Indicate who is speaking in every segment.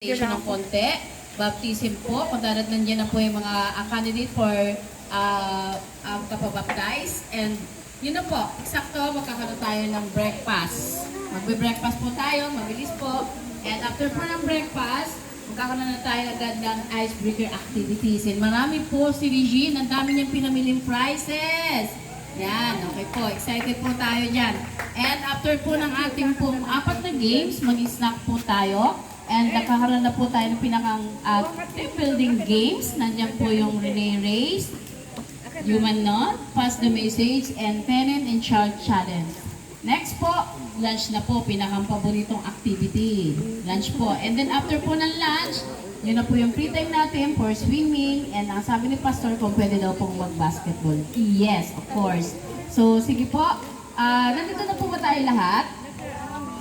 Speaker 1: ng konti. Baptism po, kung nandiyan na po yung mga candidate for kapabaptize. And yun na po, eksakto, magkakaroon tayo ng breakfast. Magbe-breakfast po tayo, mabilis po. And after po ng breakfast, magkakaroon na tayo agad ng icebreaker activities. And marami po si Regine, ang dami niyang pinamiling prizes. Yan, okay po, excited po tayo dyan. And after po ng ating pong 4 na games, mag-snack po tayo. And nakakaroon na po tayo ng pinakang team building games. Nandiyan po yung relay race, human knot, pass the message, and parent and child challenge. Next po, lunch na po, pinakang paboritong activity. Lunch po. And then after po ng lunch, yun na po yung free time natin for swimming. And ang sabi ni Pastor, kung pwede daw pong mag-basketball. Yes, of course. So, sige po. Nandito na po ba tayo lahat?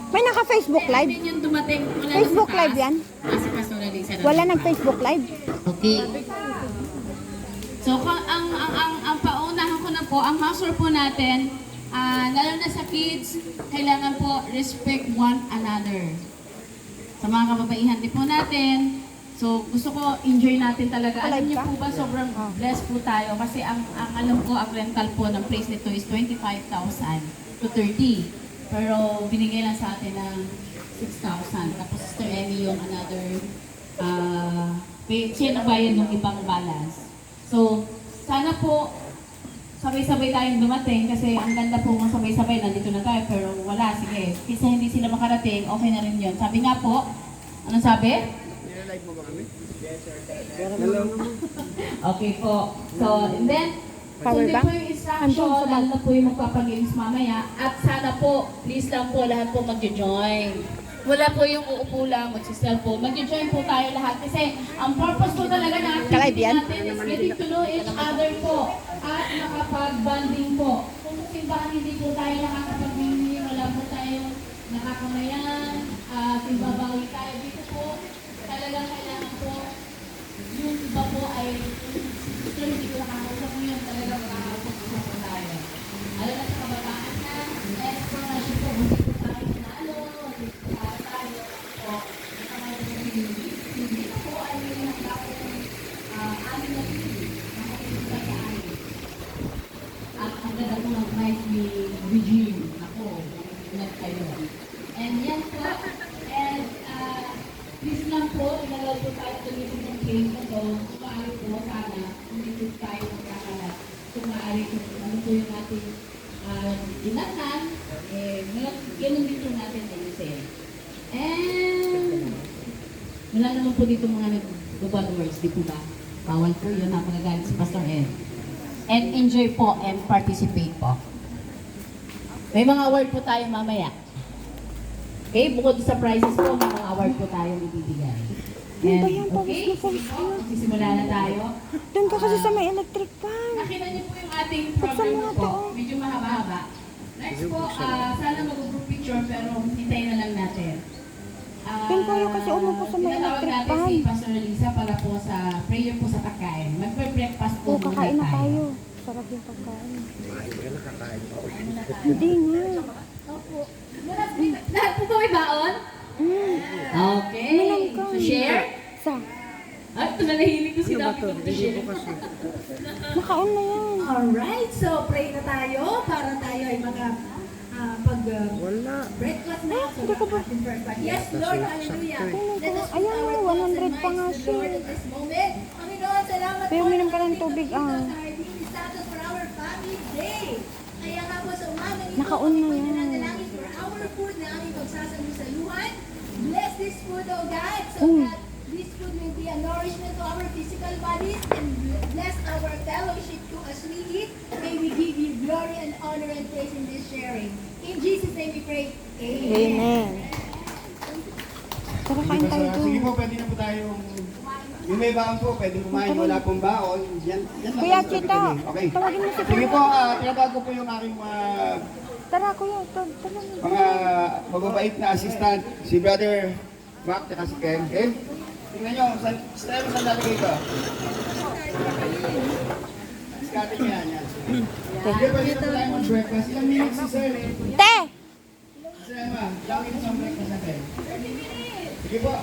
Speaker 2: May naka-Facebook live?
Speaker 1: Yung dumating, wala
Speaker 2: Facebook live yan?
Speaker 1: Si Pastor Alisa.
Speaker 2: Wala nag-Facebook live?
Speaker 1: Okay. So, ang paunahan ko na po, ang house rule po natin, lalo na sa kids, kailangan po respect one another. Sa mga kababaihan din po natin, so gusto ko enjoy natin talaga. Alam niyo po ba, sobrang blessed po tayo kasi ang alam ko, ang rental po ng place nito is 25,000 to 30. Pero binigay lang sa atin ng 6,000. Tapos Sister Emmy yung another, siya nagbayad ng ibang balance. So, sana po, sabay-sabay tayong dumating kasi ang ganda po mga sabay-sabay, nandito na tayo, pero wala, sige. Kasi hindi sila makarating, okay na rin yun. Sabi nga po, anong sabi?
Speaker 3: Nilalive mo ba kami?
Speaker 1: Hello. Okay po. So, and then, sundin po yung instruction, lalo na po yung magpapagames mamaya. At sana po, please lang po, lahat po magjo-join. Wala po yung uupo lang, magsisel po. Magjo-join po tayo lahat kasi ang purpose po talaga na activity natin is getting to know each other po at makapag-bonding po. Kung simbahan hindi po tayo nakakapag-bonding, wala po tayo nakakamayan, simbabawi tayo dito po. Talagang kailangan po, yung iba po ay hindi ko nakakausap mo yun, talagang makakausap po tayo. Alam na sa kabataan na, explanation po, hindi po tayo nanalo, hindi po tayo po, hindi po ay may nakapos amin na hindi, nakapos tayo amin. At ang ganda po ng price ni Regine, ako, ingat kayo. And yan po, and please lang po, inalaw po tayo tulisin ng game na to, maaari po sana, hindi po tayo magkakalat. Kung maaari po, ano po yung ating dinatan, ganun din po natin ayusin. And wala naman po dito mga nag-bad words, di po ba? Bawal po yun, napagagalit si Pastor Ed. And enjoy po and participate po. May mga award po tayo mamaya. Okay, bukod sa prizes po, may mga award po tayong ibibigay. And, okay, sisimula na tayo.
Speaker 2: Doon ka kasi sa may electric fan.
Speaker 1: Nakita niyo po yung ating program po. Medyo mahaba-haba. Next po, sana mag-group picture pero hintayin na lang natin.
Speaker 2: Doon kayo kasi umupo sa may electric
Speaker 1: natin
Speaker 2: fan.
Speaker 1: si Pastor Elisa para po sa prayer po sa pagkain. Magpe-breakfast po
Speaker 2: Oo, kakain na tayo. Sarap yung pagkain. Hindi nga.
Speaker 1: Opo. Lahat po ba may baon? Okay. So share?
Speaker 2: Sa?
Speaker 1: At nanahilig ko sinabi ko to share.
Speaker 2: Makaon na yan.
Speaker 4: Alright, so pray na tayo para tayo ay breakfast na. So,
Speaker 2: hindi ko ba?
Speaker 4: ating breakfast. Yes, Lord, hallelujah.
Speaker 2: Ayun,
Speaker 4: Let us
Speaker 2: ayun,
Speaker 4: put our
Speaker 2: 100 pa nga
Speaker 4: thoughts and minds to the Lord
Speaker 2: siya.
Speaker 4: at this moment. Panginoon, salamat
Speaker 2: Pero
Speaker 4: po
Speaker 2: uminom
Speaker 4: na
Speaker 2: ka ng
Speaker 4: nandito
Speaker 2: tubig,
Speaker 4: dito sa Hardin Status for our family day. Kaya nga po sa umaga nito,
Speaker 2: Nakaon na
Speaker 4: kami
Speaker 2: yan.
Speaker 4: nananalangin for our food na aming pagsasalusaluhan. Bless this food, O God, so that this food will be a nourishment to our physical bodies and bless our fellowship too as we eat. May we give you glory and honor and praise in this sharing. In Jesus' name we pray. Amen.
Speaker 2: Amen. Tara, kain tayo doon.
Speaker 3: Sige po, pwede na po tayo. Yung may baon po, pwede kumain. Wala pong baon. Yan lang
Speaker 2: Kuya
Speaker 3: po
Speaker 2: Chito,
Speaker 3: kami. Okay.
Speaker 2: tawagin mo si
Speaker 3: Sige po, tinabago po yung aking
Speaker 2: Tara, kuya. Tara.
Speaker 3: mga mababait na assistant. Si Brother Mac, at si Ken. Okay? Tingnan nyo, saan lalagay ito? Diskarte niya yan. Sige, pwede na po tayo mag-breakfast. Ilang minutes si Sir?
Speaker 2: Te!
Speaker 3: Sir Emma, lagi na sa breakfast natin. Sige po.